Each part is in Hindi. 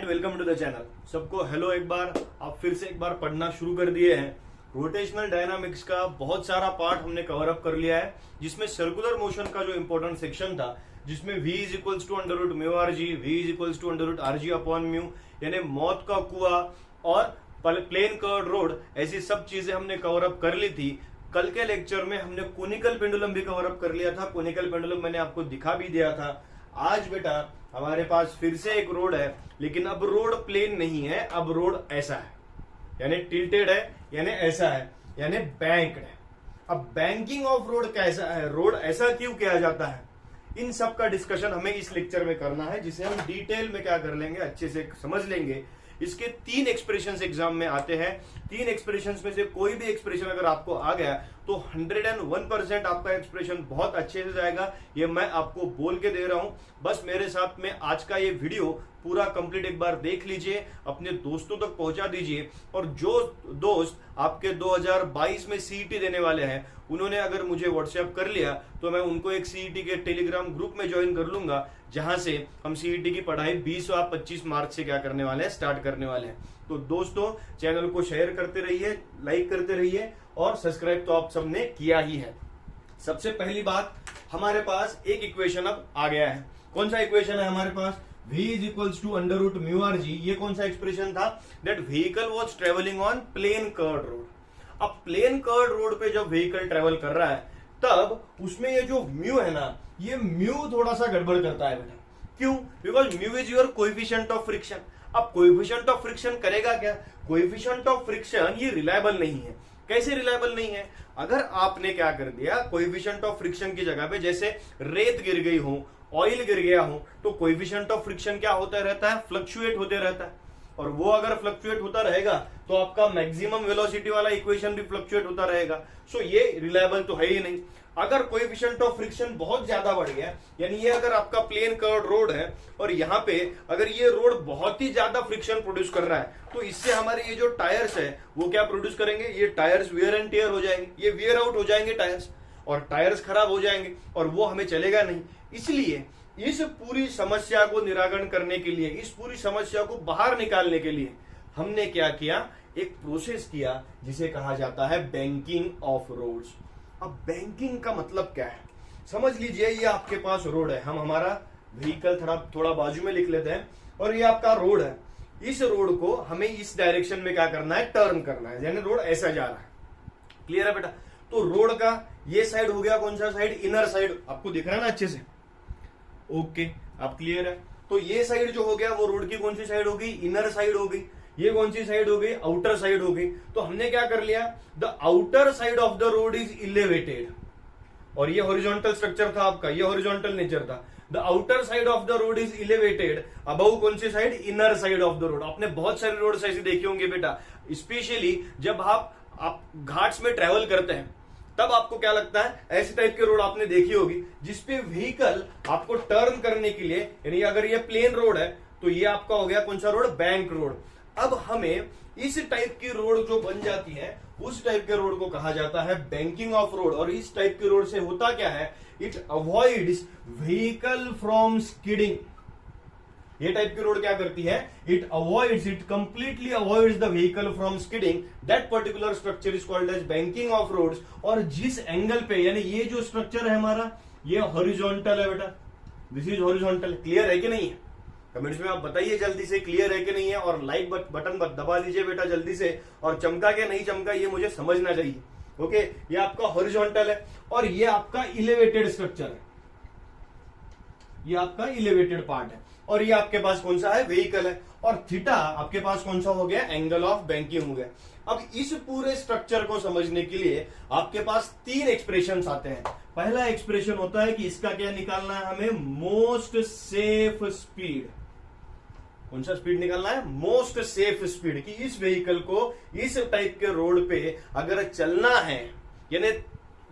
And welcome to the channel. सबको हेलो। एक बार आप फिर से एक बार पढ़ना शुरू कर दिए हैं। रोटेशनल डायनामिक्स का बहुत सारा पार्ट हमने कवर अप कर लिया है, जिसमें सर्कुलर मोशन का जो इंपॉर्टेंट सेक्शन था, जिसमें v is equals to under root mu r g, we is equals to under root r g upon mu, यानी मौत का कुआं और प्लेन कर्व रोड, ऐसी सब चीजें हमने कवर अप कर ली थी। कल के लेक्चर में हमने कोनिकल पेंडुलम भी कवर अप कर लिया था। कोनिकल पेंडुलम मैंने आपको दिखा भी दिया था। आज बेटा हमारे पास फिर से एक रोड है, लेकिन अब रोड प्लेन नहीं है, अब रोड ऐसा है, यानी टिल्टेड है, यानी ऐसा है, यानी बैंक्ड है। अब बैंकिंग ऑफ रोड कैसा है, रोड ऐसा क्यों किया जाता है, इन सब का डिस्कशन हमें इस लेक्चर में करना है, जिसे हम डिटेल में क्या कर लेंगे, अच्छे से समझ लेंगे। इसके 3 एक्सप्रेशंस एग्जाम में आते हैं। 3 एक्सप्रेशंस में से कोई भी एक्सप्रेशन अगर आपको आ गया तो 101% आपका एक्सप्रेशन बहुत अच्छे से जाएगा। ये मैं आपको बोल के दे रहा हूं। बस मेरे साथ में आज का ये वीडियो पूरा कंप्लीट एक बार देख लीजिए, अपने दोस्तों तक पहुंचा दीजिए। और जो दोस्त आपके 2022 में सीईटी देने वाले हैं, उन्होंने अगर मुझे व्हाट्सएप कर लिया तो मैं उनको एक सीईटी के टेलीग्राम ग्रुप में ज्वाइन कर लूंगा, जहां से हम सीईटी की पढ़ाई 20 और 25 मार्च से क्या करने वाले हैं, स्टार्ट करने वाले हैं। तो दोस्तों चैनल को शेयर करते रहिए, लाइक करते रहिए, और सब्सक्राइब तो आप सबने किया ही है। सबसे पहली बात, हमारे पास एक इक्वेशन अब आ गया है। कौन सा इक्वेशन है हमारे पास? v is equals to under root mu r g. ये कौन सा एक्सप्रेशन था? That vehicle was travelling on plane curved road. अब प्लेन कर्व्ड रोड पे जब व्हीकल ट्रेवल कर रहा है, तब उसमें ये जो म्यू है ना, ये म्यू थोड़ा सा गड़बड़ करता है बेटा। क्यों? Because mu is your coefficient of friction. अब कोएफिशिएंट ऑफ फ्रिक्शन करेगा क्या? कोएफिशिएंट ऑफ फ्रिक्शन ये रिलायबल नहीं है। कैसे रिलायबल नहीं है? अगर आपने क्या कर दिया, कोएफिशिएंट ऑफ फ्रिक्शन की जगह पे जैसे रेत गिर गई हो, ऑयल गिर गया हो, तो कोएफिशिएंट ऑफ फ्रिक्शन क्या होता रहता है? फ्लक्चुएट होते रहता है। और वो अगर फ्लक्चुएट होता रहेगा तो आपका मैक्सिमम वेलोसिटी वाला इक्वेशन भी फ्लक्चुएट होता रहेगा। सो ये रिलायबल तो है ही नहीं। अगर कोएफिशिएंट ऑफ फ्रिक्शन बहुत ज्यादा बढ़ गया, यानी ये अगर आपका प्लेन कर्व्ड रोड है और यहाँ पे अगर ये रोड बहुत ही ज्यादा फ्रिक्शन प्रोड्यूस कर रहा है, तो इससे हमारे ये जो टायर्स है वो क्या प्रोड्यूस करेंगे? ये टायर्स वियर एंड टियर हो जाएंगे, ये वियर आउट हो जाएंगे टायर्स, और टायर्स खराब हो जाएंगे, और वो हमें चलेगा नहीं। इसलिए इस पूरी समस्या को निराकरण करने के लिए, इस पूरी समस्या को बाहर निकालने के लिए हमने क्या किया? एक प्रोसेस किया जिसे कहा जाता है बैंकिंग ऑफ रोड्स। अब बैंकिंग का मतलब क्या है समझ लीजिए। ये आपके पास रोड है, हम हमारा व्हीकल थोड़ा बाजू में लिख लेते हैं, और ये आपका रोड है। इस रोड को हमें इस डायरेक्शन में क्या करना है? टर्न करना है, यानी रोड ऐसा जा रहा है। क्लियर है बेटा? तो रोड का ये साइड हो गया, कौन सा साइड? Inner side. आपको दिख रहा है ना अच्छे से? ओके, आप क्लियर है? तो ये साइड जो हो गया वो रोड की कौन सी साइड हो गई? इनर साइड हो गई। ये कौन सी साइड हो गई? आउटर साइड हो गई। तो हमने क्या कर लिया? The outer side of the road is elevated, और ये हॉरिजॉन्टल स्ट्रक्चर था आपका, ये हॉरिजॉन्टल नेचर था। The outer side of the road is elevated above कौन सी side? Inner side of the road. आपने बहुत सारे रोड ऐसे देखे होंगे बेटा, स्पेशली जब आप घाट्स में ट्रेवल करते हैं, तब आपको क्या लगता है? ऐसे टाइप के रोड आपने देखी होगी, जिसपे व्हीकल आपको टर्न करने के लिए, यानी अगर ये प्लेन रोड है तो ये आपका हो गया कौन सा रोड? Bank road. अब हमें इस टाइप की रोड जो बन जाती है, उस टाइप के रोड को कहा जाता है बैंकिंग ऑफ रोड। और इस टाइप की रोड से होता क्या है? It avoids vehicle from skidding. ये टाइप की रोड क्या करती है? It avoids, it completely avoids the vehicle from skidding. That particular structure is called as banking of roads. और जिस एंगल पे, यानी ये जो स्ट्रक्चर है हमारा, ये हॉरिजॉन्टल है बेटा, दिस इज हॉरिजॉन्टल। क्लियर है कि नहीं है? कमेंट्स में आप बताइए जल्दी से क्लियर है कि नहीं है, और लाइक बटन दबा दीजिए बेटा जल्दी से, और चमका के नहीं चमका ये मुझे समझना चाहिए। ओके, ये आपका हॉरिजॉन्टल है, और ये आपका इलेवेटेड स्ट्रक्चर है, ये आपका इलेवेटेड पार्ट है, और ये आपके पास कौन सा है? व्हीकल है। और थीटा आपके पास कौन सा हो गया? एंगल ऑफ बैंकिंग हो गया। अब इस पूरे स्ट्रक्चर को समझने के लिए आपके पास 3 एक्सप्रेशंस आते हैं। पहला एक्सप्रेशन होता है कि इसका क्या निकालना है हमें? Most safe speed. कौन सा स्पीड निकालना है? Most safe speed. कि इस व्हीकल को इस टाइप के रोड पे अगर चलना है, यानी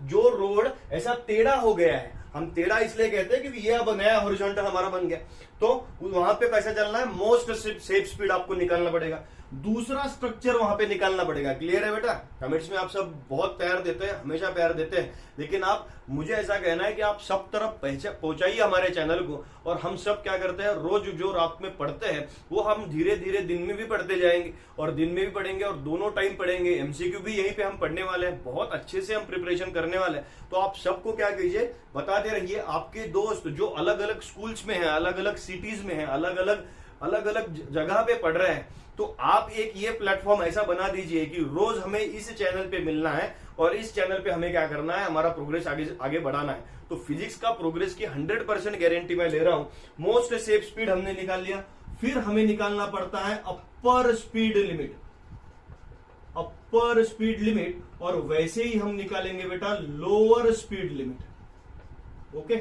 जो रोड ऐसा टेढ़ा हो गया है, हम टेढ़ा इसलिए कहते हैं क्योंकि ये अब नया हॉरिजॉन्टल हमारा बन गया, तो वहां पे कैसा चलना है? मोस्ट सेफ स्पीड आपको निकालना पड़ेगा। दूसरा स्ट्रक्चर वहां पे निकालना पड़ेगा। क्लियर है बेटा? कमेंट्स में आप सब बहुत प्यार देते हैं, हमेशा प्यार देते हैं, लेकिन आप मुझे ऐसा कहना है कि आप सब तरफ पहुंचाइए हमारे चैनल को, और हम सब क्या करते हैं, रोज जो रात में पढ़ते हैं वो हम धीरे धीरे दिन में भी पढ़ते जाएंगे, और दिन में भी पढ़ेंगे और दोनों टाइम पढ़ेंगे। एमसीक्यू भी यहीं पे हम पढ़ने वाले हैं, बहुत अच्छे से हम प्रिपरेशन करने वाले हैं। तो आप सबको क्या कीजिए, बताते रहिए। आपके दोस्त जो अलग अलग स्कूल्स में हैं, अलग अलग सिटीज में हैं, अलग अलग जगह पे पढ़ रहे हैं, तो आप एक ये प्लेटफॉर्म ऐसा बना दीजिए कि रोज हमें इस चैनल पे मिलना है, और इस चैनल पे हमें क्या करना है, हमारा प्रोग्रेस आगे बढ़ाना है। तो फिजिक्स का प्रोग्रेस की 100% गारंटी मैं ले रहा हूं। मोस्ट सेफ स्पीड हमने निकाल लिया, फिर हमें निकालना पड़ता है अपर speed limit, upper speed limit, और वैसे ही हम निकालेंगे बेटा लोअर स्पीड लिमिट। ओके,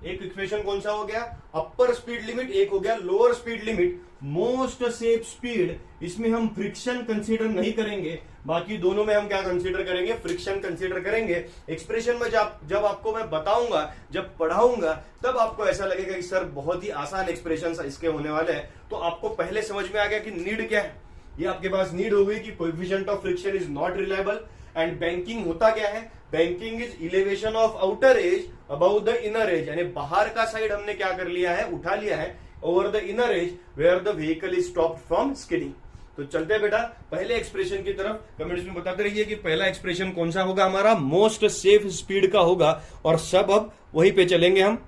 एक इक्वेशन कौन सा हो गया, अपर स्पीड लिमिट, एक हो गया lower speed limit. Most safe speed, इसमें हम फ्रिक्शन कंसीडर नहीं करेंगे, बाकी दोनों में हम क्या कंसीडर करेंगे, फ्रिक्शन कंसीडर करेंगे। एक्सप्रेशन में जब आपको मैं बताऊंगा, जब पढ़ाऊंगा, तब आपको ऐसा लगेगा कि सर बहुत ही आसान एक्सप्रेशन इसके होने वाले हैं। तो आपको पहले समझ में आ गया कि नीड क्या है, ये आपके पास नीड हो गई कि coefficient of friction is not reliable. And banking होता क्या है, banking is elevation of outer as about the inner as, यानी बाहर का साइड हमने क्या कर लिया है, उठा लिया है over the inner edge where the vehicle is stopped from skidding. तो चलते हैं बेटा पहले एक्सप्रेशन की तरफ। कमेंट्स में बताते रहिए कि पहला एक्सप्रेशन कौन सा होगा, हमारा मोस्ट सेफ स्पीड का होगा, और सब अब वहीं पे चलेंगे हम।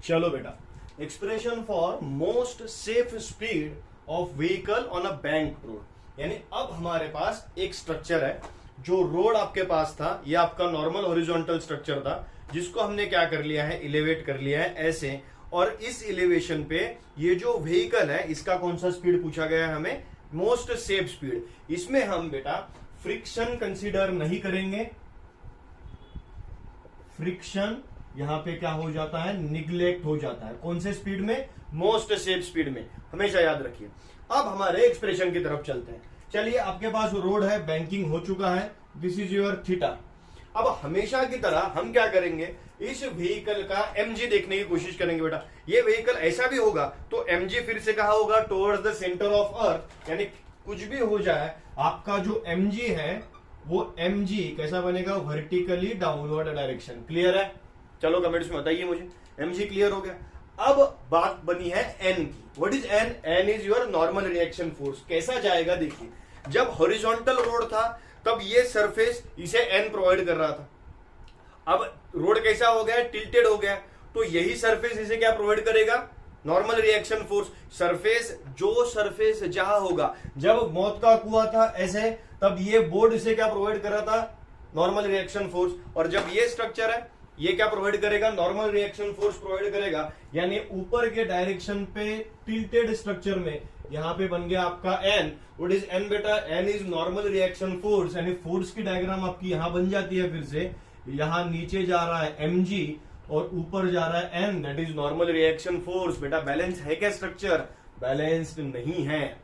चलो बेटा, expression for most safe speed of vehicle on a bank road, यानी अब हमारे पास एक स्ट्रक्चर है, जो रोड आपके पास था, ये आपका नॉर्मल हॉरिजॉन्टल स्ट्रक्चर था, जिसको हमने क्या कर लिया है, इलेवेट कर लिया है ऐसे, और इस इलेवेशन पे ये जो व्हीकल है इसका कौन सा स्पीड पूछा गया है हमें, मोस्ट सेफ स्पीड। इसमें हम बेटा फ्रिक्शन कंसीडर नहीं करेंगे, फ्रिक्शन यहां पे क्या हो जाता है, निग्लेक्ट हो जाता है। कौन से स्पीड में, मोस्ट सेफ स्पीड में, हमेशा याद रखिए। अब हमारे एक्सप्रेशन की तरफ चलते हैं। चलिए, आपके पास रोड है, बैंकिंग हो चुका है, दिस इज योर थीटा। अब हमेशा की तरह हम क्या करेंगे, इस व्हीकल का mg देखने की कोशिश करेंगे बेटा। ये व्हीकल ऐसा भी होगा तो mg फिर से कहा होगा, towards the centre of earth, यानी कुछ भी हो जाए आपका जो mg है वो mg कैसा बनेगा, वर्टिकली डाउनवर्ड डायरेक्शन। क्लियर है? चलो कमेंट्स में बताइए मुझे, mg क्लियर हो गया। अब बात बनी है n की। What is n? n is your normal reaction force. कैसा जाएगा देखिए, जब हॉरिजॉन्टल रोड था तब ये सरफेस इसे n प्रोवाइड कर रहा था, अब रोड कैसा हो गया, टिल्टेड हो गया, तो यही सरफेस इसे क्या प्रोवाइड करेगा, नॉर्मल रिएक्शन फोर्स। सरफेस, जो सरफेस जहां होगा, जब मौत का कुआं था ऐसे, तब ये बोर्ड इसे क्या प्रोवाइड कर रहा था, नॉर्मल रिएक्शन फोर्स, और जब ये स्ट्रक्चर है ये क्या प्रोवाइड करेगा, नॉर्मल रिएक्शन फोर्स प्रोवाइड करेगा। यानी ऊपर के डायरेक्शन पे टिल्टेड स्ट्रक्चर में यहां पे बन गया आपका n। व्हाट इज n बेटा, n is normal reaction force, यानी फोर्स की डायग्राम आपकी यहां बन जाती है। फिर से यहां नीचे जा रहा है mg और ऊपर जा रहा है n, that is normal reaction force. बेटा बैलेंस है क्या स्ट्रक्चर? बैलेंस्ड नहीं है।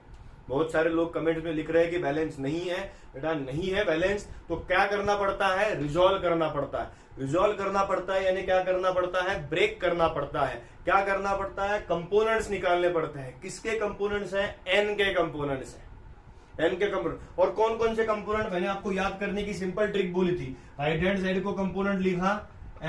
बहुत सारे लोग कमेंट में लिख रहे हैं कि बैलेंस नहीं है। बेटा नहीं है बैलेंस, तो क्या करना पड़ता है, रिजॉल्व करना पड़ता है। रिजॉल्व करना पड़ता है यानी क्या करना पड़ता है, ब्रेक करना पड़ता है। क्या करना पड़ता है, कंपोनेंट्स निकालने पड़ते हैं। किसके कंपोनेंट्स हैं, n के कंपोनेंट्स हैं, n के कंपोनेंट। और कौन कौन से कंपोनेंट, मैंने आपको याद करने की सिंपल ट्रिक बोली थी। राइट हैंड साइड को कंपोनेंट लिखा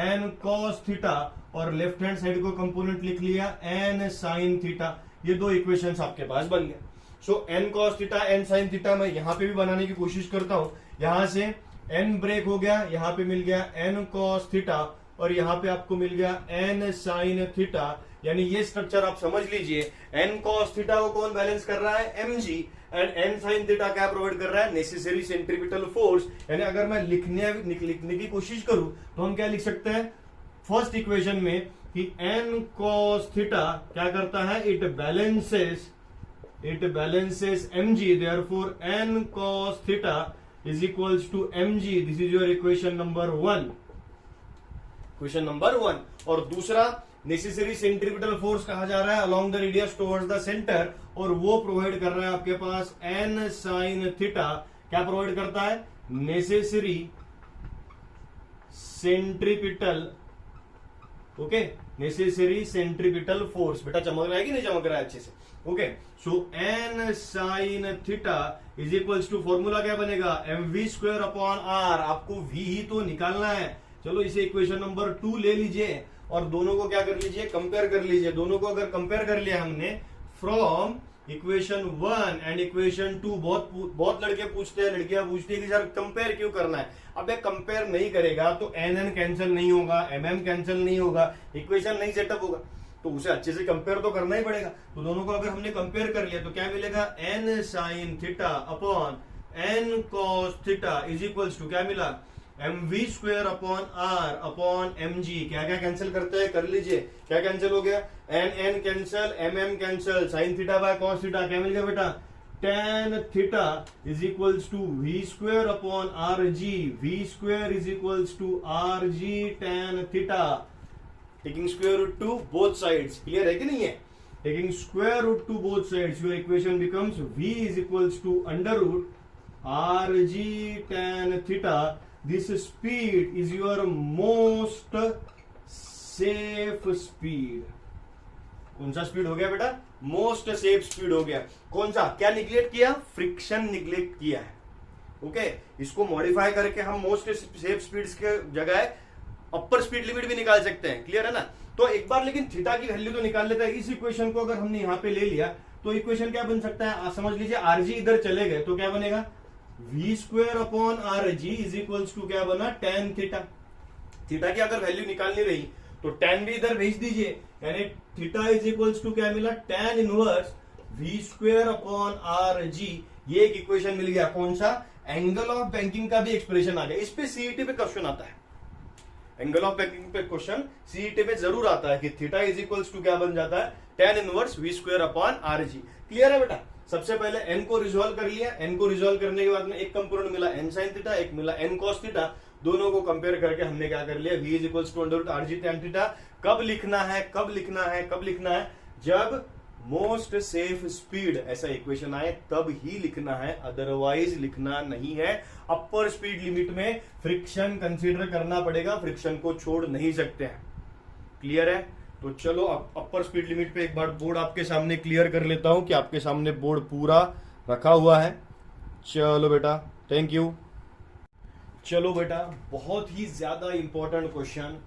n cos थीटा, और लेफ्ट हैंड साइड को कंपोनेंट लिख लिया n sin थीटा। ये दो इक्वेशंस आपके पास बन गए। सो n cos theta, n sin theta मैं यहां पे भी बनाने की कोशिश करता हूं। यहां से n ब्रेक हो गया, यहां पे मिल गया n cos थीटा, और यहां पे आपको मिल गया n sin थीटा। यानी ये स्ट्रक्चर आप समझ लीजिए, n cos थीटा को कौन बैलेंस कर रहा है, mg, and n sin theta क्या प्रोवाइड कर रहा है, नेसेसरी सेंट्रीपिटल फोर्स। यानी अगर मैं लिखने की कोशिश करूं तो हम क्या लिख सकते हैं, फर्स्ट इक्वेशन में कि n cos थीटा क्या करता है, it balances mg, therefore n cos theta is equals to mg. This is your equation number 1. Question number 1. और दूसरा नेसेसरी सेंट्रीपिटल फोर्स कहा जा रहा है along the radius towards the center, और वो प्रोवाइड कर रहा है आपके पास n sin थीटा। क्या प्रोवाइड करता है, necessary centripetal okay, necessary centripetal force. बेटा चमक रहा है कि नहीं चमक रहा है अच्छे से? Okay, so N sine theta is equals to, formula क्या बनेगा, mv² अपॉन आर। आपको v ही तो निकालना है। चलो इसे इक्वेशन नंबर 2 ले लीजिए और दोनों को क्या कर लीजिए, कंपेयर कर लीजिए। दोनों को अगर कंपेयर कर लिया हमने फ्रॉम इक्वेशन 1 एंड इक्वेशन 2, बहुत लड़के पूछते हैं, लड़कियां पूछती है कि सर कंपेयर क्यों करना है। अब ये कंपेयर नहीं करेगा तो एन कैंसिल नहीं होगा, एम कैंसिल नहीं होगा, इक्वेशन नहीं सेटअप होगा, तो उसे अच्छे से कंपेयर तो करना ही पड़ेगा। तो दोनों को अगर हमने कंपेयर कर लिया तो क्या मिलेगा, N sine theta upon N cos theta is equals to क्या मिला, mv² upon are upon mg। क्या क्या कैंसिल करते हैं, कर लीजिए। क्या कैंसिल हो गया, n cancel, m cancel, sine theta by cos theta क्या मिल गया बेटा, tan theta is equals to v² upon r g, v² is equals to r g tan theta, taking square root to both sides. Clear है कि नहीं है? Taking square root to both sides, your equation becomes v is equals to under root r g tan theta. This speed is your most safe speed। कौन सा स्पीड हो गया बेटा, मोस्ट सेफ स्पीड हो गया। कौन सा, क्या निग्लेक्ट किया, फ्रिक्शन निग्लेक्ट किया है। ओके, इसको मॉडिफाई करके हम मोस्ट सेफ स्पीड्स के जगह अपर स्पीड लिमिट भी निकाल सकते हैं। क्लियर है ना? तो एक बार लेकिन थीटा की वैल्यू तो निकाल लेते हैं। इस इक्वेशन को अगर हमने यहां पे ले लिया तो इक्वेशन क्या बन सकता है, समझ लीजिए आरजी इधर चले गए तो क्या बनेगा, v² upon r g is equals to क्या बना, tan थीटा। थीटा की अगर वैल्यू निकालनी रही तो tan भी इधर भेज दीजिए, यानी थीटा इज इक्वल्स टू क्या मिला, tan inverse v² upon r g. ये एक इक्वेशन मिल गया। कौन सा, एंगल ऑफ बैंकिंग का भी एक्सप्रेशन आ गया। इस पे सीईटी पे क्वेश्चन आता है, एंगल ऑफ बैंकिंग पे क्वेश्चन सीईटी पे जरूर आता है कि थीटा इज इक्वल्स टू क्या बन जाता है, tan inverse v² upon r g. Clear है बेटा? सबसे पहले n को रिजोल्व कर लिया। n को रिजोल्व करने के बाद में एक कंपोनेंट मिला n साइन थीटा, एक मिला n कॉस थीटा। दोनों को कंपेयर करके हमने क्या कर लिया, v is equals to under root r g tan theta. कब लिखना है, कब लिखना है, कब लिखना है, जब मोस्ट सेफ स्पीड ऐसा इक्वेशन आए तब ही लिखना है, अदरवाइज लिखना नहीं है। अपर स्पीड लिमिट में फ्रिक्शन कंसीडर करना पड़ेगा, फ्रिक्शन को छोड़ नहीं सकते हैं। क्लियर है? तो चलो अपर स्पीड लिमिट पे एक बार बोर्ड आपके सामने क्लियर कर लेता हूं कि आपके सामने बोर्ड पूरा रखा हुआ है। चलो बेटा, थैंक यू। चलो बेटा, बहुत ही ज्यादा इंपॉर्टेंट क्वेश्चन,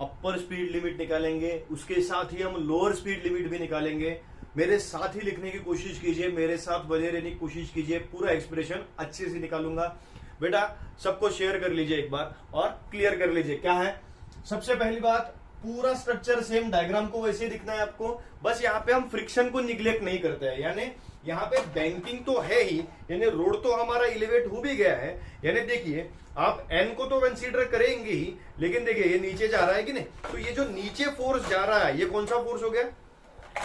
अपर स्पीड लिमिट निकालेंगे, उसके साथ ही हम लोअर स्पीड लिमिट भी निकालेंगे। मेरे साथ ही लिखने की कोशिश कीजिए, मेरे साथ बने रहने की कोशिश कीजिए, पूरा एक्सप्रेशन अच्छे से निकालूंगा। बेटा सबको शेयर कर लीजिए एक बार और क्लियर कर लीजिए। क्या है, सबसे पहली बात, पूरा स्ट्रक्चर सेम, डायग्राम को वैसे दिखना है आपको, बस यहाँ पे हम फ्रिक्शन को निग्लेक्ट नहीं करते हैं। यानी यहाँ पे बैंकिंग तो है ही, यानी रोड तो हमारा इलेवेट हो भी गया है। यानी देखिए आप एन को तो कंसीडर करेंगे ही, लेकिन देखिए ये नीचे जा रहा है कि नहीं, तो ये जो नीचे फोर्स जा रहा है ये कौन सा फोर्स हो गया,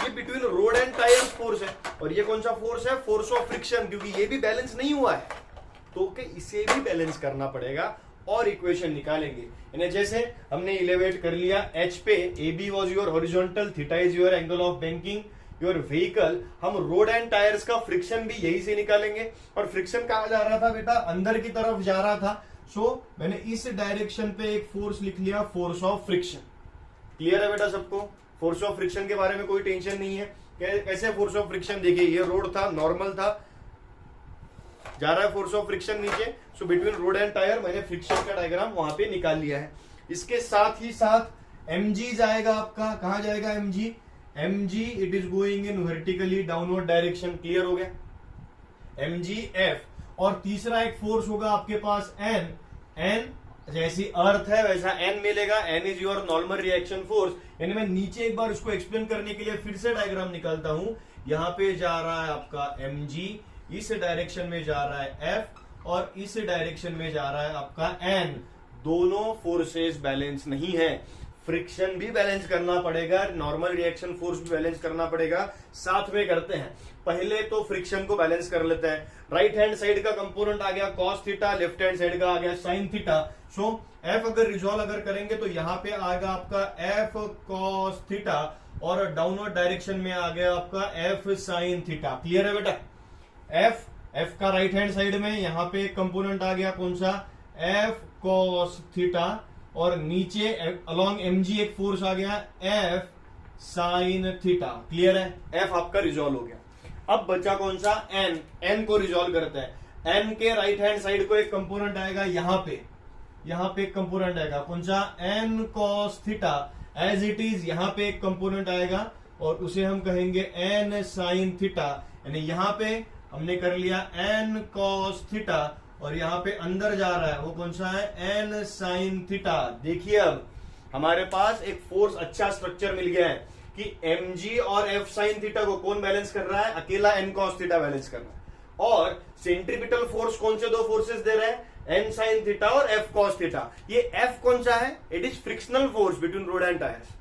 ये between road and tyre force है। और ये कौन सा फोर्स है, फोर्स ऑफ फ्रिक्शन, क्योंकि ये भी बैलेंस नहीं हुआ है, तो इसे भी बैलेंस करना पड़ेगा और इक्वेशन निकालेंगे। यानी जैसे हमने इलेवेट कर लिया एच पे, A B was your horizontal, theta is your angle of banking, your vehicle. हम रोड एंड टायर्स का फ्रिक्शन भी यही से निकालेंगे। और फ्रिक्शन कहा जा रहा था बेटा, अंदर की तरफ जा रहा था, सो मैंने इस डायरेक्शन पे एक फोर्स लिख लिया, फोर्स ऑफ फ्रिक्शन। क्लियर है बेटा सबको? फोर्स ऑफ फ्रिक्शन के बारे में कोई टेंशन नहीं है। कैसे फोर्स ऑफ फ्रिक्शन, देखिए ये रोड था, नॉर्मल था, जा रहा है फोर्स ऑफ फ्रिक्शन नीचे, so between road and tyre मैंने फ्रिक्शन का डायग्राम वहां पे निकाल लिया है। इसके साथ ही साथ mg जाएगा आपका, कहां जाएगा mg, mg it is going in vertically downward direction. Clear हो गया, mg f। और तीसरा एक फोर्स होगा आपके पास n, n जैसी अर्थ है वैसा n मिलेगा, n is your normal reaction force. यानी मैं नीचे एक बार इसको एक्सप्लेन करने के लिए फिर से डायग्राम निकालता हूं। यहाँ पे जा रहा है आपका mg, इस डायरेक्शन में जा रहा है F और इस डायरेक्शन में जा रहा है आपका N। दोनों फोर्सेस बैलेंस नहीं है, फ्रिक्शन भी बैलेंस करना पड़ेगा, नॉर्मल रिएक्शन फोर्स भी बैलेंस करना पड़ेगा, साथ में करते हैं। पहले तो फ्रिक्शन को बैलेंस कर लेते हैं। राइट हैंड साइड का कंपोनेंट आ गया cos theta, left hand side का आ गया साइन थीटा। सो F अगर रिजॉल्व अगर करेंगे तो यहाँ पे आएगा आपका F कॉस थीटा और डाउनवर्ड डायरेक्शन में आ गया आपका F साइन थीटा। क्लियर है बेटा? F का राइट हैंड साइड में यहाँ पे एक कंपोनेंट आ गया, कौन सा, F cos थीटा, और नीचे अलोंग mg एक फोर्स आ गया f साइन थीटा। क्लियर है, f आपका रिजॉल्व हो गया। अब बचा कौन सा, n को रिजॉल्व करते हैं। n के राइट हैंड साइड को एक कंपोनेंट आएगा यहाँ पे एक कंपोनेंट आएगा कौन सा, n cos theta, as it is यहाँ पे एक कंपोनेंट आएगा और उसे हम कहेंगे n साइन थीटा। यानी यहाँ पे हमने कर लिया n cos थीटा और यहाँ पे अंदर जा रहा है वो कौन सा है, n साइन थीटा। देखिए अब हमारे पास एक फोर्स अच्छा स्ट्रक्चर मिल गया है कि mg और f साइन थीटा को कौन बैलेंस कर रहा है, अकेला n cos थीटा बैलेंस कर रहा है। और सेंट्रीपिटल फोर्स कौन से दो फोर्सेस दे रहे हैं, n साइन थीटा और f cos थीटा। ये f कौन सा है, it is frictional force between road and tyres.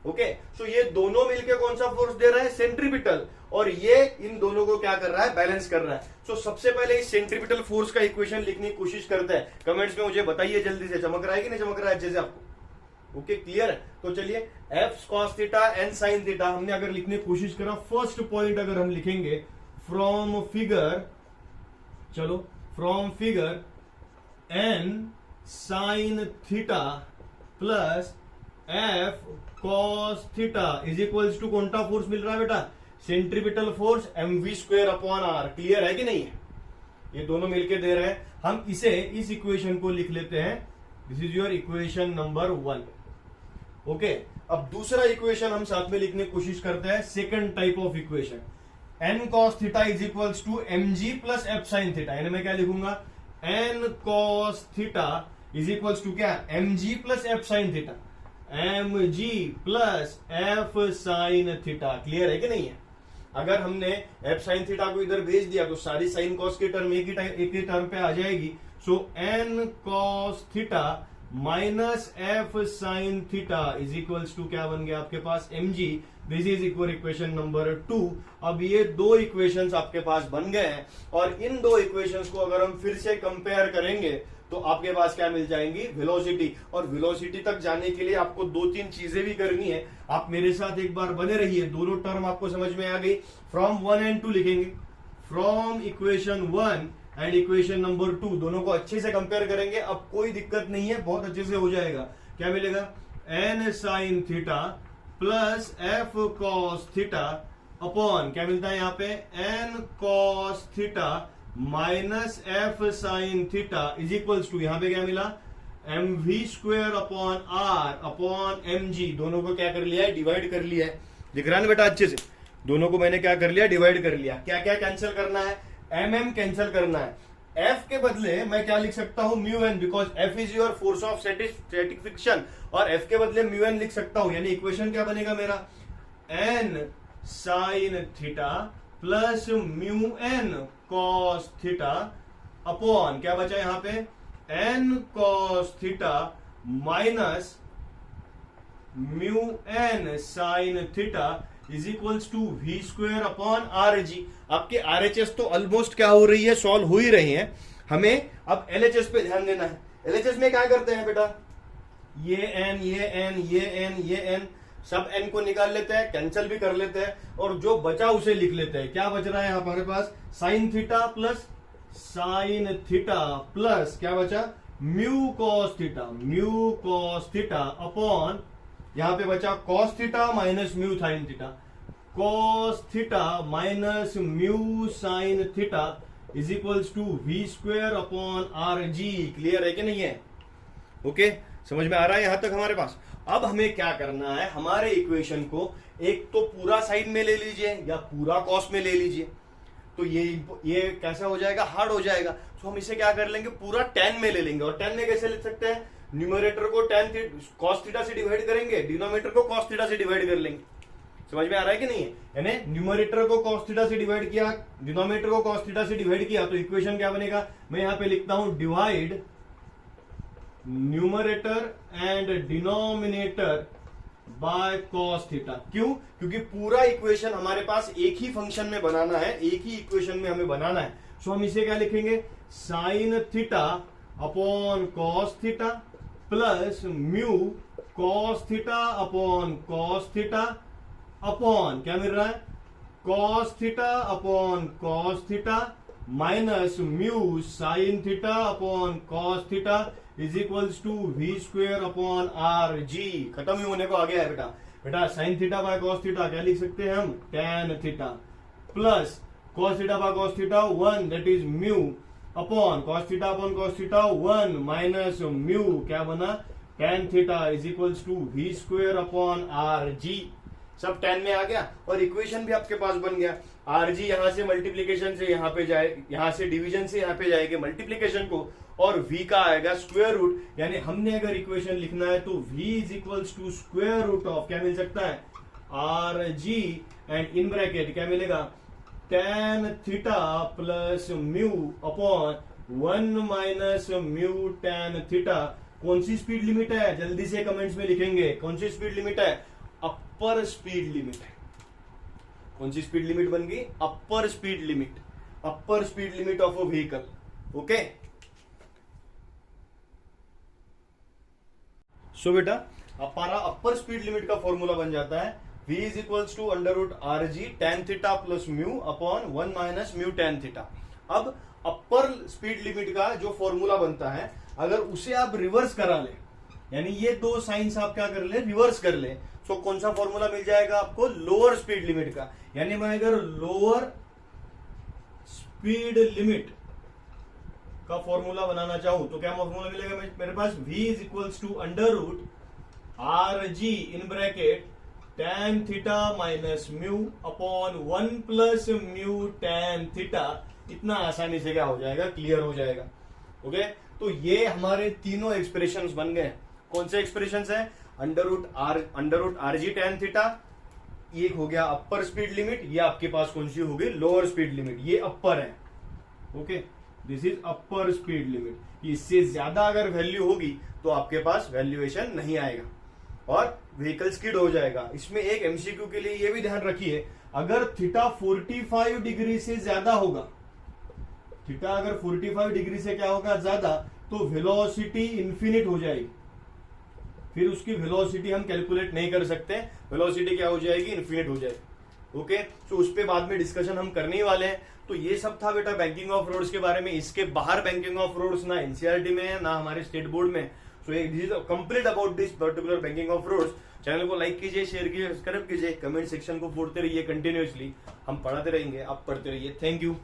Okay, so ये दोनों मिलके कौन सा फोर्स दे रहा है, सेंट्रीपिटल, और ये इन दोनों को क्या कर रहा है, बैलेंस कर रहा है। सो सबसे पहले इस सेंट्रीपिटल फोर्स का इक्वेशन लिखने की कोशिश करते हैं। कमेंट्स में मुझे बताइए जल्दी से, चमक रहा है कि नहीं चमक रहा है अच्छे से आपको। ओके, क्लियर है। तो चलिए f cos theta n sin theta हमने अगर लिखने की कोशिश करा, फर्स्ट पॉइंट अगर हम लिखेंगे फ्रॉम फिगर, चलो from figure n sin theta plus f cos theta is equals to कौन सा फोर्स मिल रहा है बेटा, centripetal force mv square upon r। Clear है कि नहीं है, ये दोनों मिलके दे रहे हैं। हम इसे इस इक्वेशन को लिख लेते हैं, this is your equation number 1। Okay, अब दूसरा इक्वेशन हम साथ में लिखने की कोशिश करते हैं, second type of equation, n cos theta is equals to mg plus f sin theta. यानी मैं क्या लिखूंगा, n cos theta is equals to क्या, mg plus f sin theta, mg plus f sin theta. Clear है कि नहीं है। अगर हमने f sin थीटा को इधर भेज दिया तो सारी sin cos की टर्म एक ही टर्म पे आ जाएगी। So n cos theta minus f sin theta is equals to क्या बन गया आपके पास, mg। This is equal equation number 2। अब ये दो इक्वेशंस आपके पास बन गए हैं और इन दो इक्वेशंस को अगर हम फिर से कंपेयर करेंगे तो आपके पास क्या मिल जाएंगी, वेलोसिटी। और वेलोसिटी तक जाने के लिए आपको दो तीन चीजें भी करनी है। आप मेरे साथ एक बार बने रहिए, दोनों टर्म आपको समझ में आ गई। फ्रॉम 1 and 2 लिखेंगे, from equation 1 and equation number 2 दोनों को अच्छे से कंपेयर करेंगे। अब कोई दिक्कत नहीं है, बहुत अच्छे से हो जाएगा। क्या मिलेगा, n sine theta plus f cos theta upon क्या मिलता है यहाँ पे, n cos theta minus f sine theta is equals to यहाँ पे क्या मिला, mv square upon r upon mg। दोनों को क्या कर लिया है, डिवाइड कर लिया है। दिख रहा है ना बेटा अच्छे से, दोनों को मैंने क्या कर लिया, डिवाइड कर लिया। क्या क्या कैंसिल करना है, mm कैंसिल करना है। f के बदले मैं क्या लिख सकता हूं, mu n, because f is your force of static friction, और f के बदले म्यू n लिख सकता हूं। यानी इक्वेशन क्या बनेगा मेरा, n sine theta plus mu n cos theta upon क्या बचा यहां पे, n cos theta minus mu n sine theta is equals to v square upon r g. आपके RHS तो ऑलमोस्ट क्या हो रही है, सॉल्व हो ही रही है। हमें अब LHS पे ध्यान देना है। LHS में क्या करते हैं बेटा, ये n ये n ये n ये n, सब n को निकाल लेते हैं, कैंसिल भी कर लेते हैं, और जो बचा उसे लिख लेते हैं। क्या बच रहा है हमारे पास, sine theta plus sine theta plus क्या बचा, म्यू कॉस थीटा अपॉन यहां पे बचा cos theta minus mu sine theta, cos theta minus mu sine theta is equals to v square upon r g. Clear है कि नहीं है, ओके, समझ में आ रहा है यहां तक हमारे पास। अब हमें क्या करना है, हमारे इक्वेशन को एक तो पूरा साइन में ले लीजिए या पूरा कॉस में ले लीजिए। तो ये कैसा हो जाएगा, हार्ड हो जाएगा। तो हम इसे क्या कर लेंगे, पूरा tan में ले लेंगे। और tan में कैसे लिख सकते हैं, न्यूमरेटर को tan cos थीटा से डिवाइड करेंगे, डिनोमिनेटर को cos थीटा से डिवाइड कर लेंगे। समझ में आ रहा है कि नहीं है, यानी न्यूमरेटर को cos थीटा से डिवाइड किया, डिनोमिनेटर को cos थीटा से डिवाइड किया, तो इक्वेशन क्या बनेगा, मैं यहां पे लिखता हूं divide numerator and denominator by cos theta. क्यों, क्योंकि पूरा इक्वेशन हमारे पास एक ही फंक्शन में बनाना है, एक ही इक्वेशन में हमें बनाना है। सो हम इसे क्या लिखेंगे, sine theta upon cos theta plus mu cos theta upon cos theta upon क्या मिल रहा है, cos theta upon cos theta minus mu sine theta upon cos theta is equals to v square upon r g. खत्म ही होने को आ गया है बेटा। बेटा sine theta by cos theta क्या लिख सकते हैं हम, tan theta, plus cos theta by cos theta 1 that is mu upon cos theta upon cos theta 1 minus mu क्या बना, tan theta is equals to v square upon r g. सब टैन में आ गया और इक्वेशन भी आपके पास बन गया। आर जी यहां से मल्टीप्लीकेशन से यहां पे जाए, यहां से डिवीजन से यहां पे जाएंगे मल्टीप्लीकेशन को, और v का आएगा स्क्वायर रूट। यानी हमने अगर इक्वेशन लिखना है तो v is equals to square root of क्या मिल सकता है, r g, and in bracket क्या मिलेगा, tan theta plus mu upon 1 minus mu tan theta. कौन सी स्पीड लिमिट है, जल्दी से कमेंट्स में लिखेंगे, कौन सी स्पीड लिमिट है, अपर स्पीड लिमिट है। कौन सी स्पीड लिमिट बन गई, upper speed limit, upper speed limit of a vehicle. Okay so बेटा हमारा अपर स्पीड लिमिट का फॉर्मूला बन जाता है v is equals to under root r g tan theta plus mu upon 1 minus mu tan theta. अब अपर स्पीड लिमिट का जो फॉर्मूला बनता है अगर उसे आप रिवर्स करा ले, यानी ये दो साइंस आप क्या कर ले, रिवर्स कर ले, तो कौन सा फॉर्मूला मिल जाएगा आपको, लोअर स्पीड लिमिट का। यानी मैं अगर लोअर स्पीड लिमिट का फॉर्मूला बनाना चाहूं तो क्या फॉर्मूला मिलेगा मेरे पास, v is equals to under root r g in bracket tan theta minus mu upon 1 plus mu tan theta. इतना आसानी से क्या हो जाएगा, क्लियर हो जाएगा। ओके तो ये हमारे तीनों एक्सप्रेशंस बन गए। कौन से एक्सप्रेशंस है, under root r g tan theta, ये हो गया अपर स्पीड लिमिट, ये आपके पास कौन सी होगी, लोअर स्पीड लिमिट, ये अपर है। Okay this is upper speed limit. इससे ज्यादा अगर वैल्यू होगी तो आपके पास वैल्यूएशन नहीं आएगा और व्हीकल स्किड हो जाएगा। इसमें एक एमसीक्यू के लिए ये भी ध्यान रखिए, अगर थीटा 45 डिग्री से ज्यादा होगा, थीटा अगर 45 डिग्री से क्या होगा ज्यादा, तो वेलोसिटी इंफिनिट हो जाएगी, फिर उसकी वेलोसिटी हम कैलकुलेट नहीं कर सकते, वेलोसिटी क्या हो जाएगी, इन्फिनिट हो जाएगी। ओके तो उस पे बाद में डिस्कशन हम करने ही वाले हैं। तो ये सब था बेटा बैंकिंग ऑफ रोड्स के बारे में। इसके बाहर बैंकिंग ऑफ रोड्स ना एनसीईआरटी में है ना हमारे स्टेट बोर्ड में। So this is complete about this particular banking of roads. Channel को लाइक कीजिए, शेयर कीजिए, सब्सक्राइब कीजिए, कमेंट सेक्शन को पढ़ते रहिए कंटिन्यूअसली, हम पढ़ाते रहेंगे, आप पढ़ते रहिए। Thank you.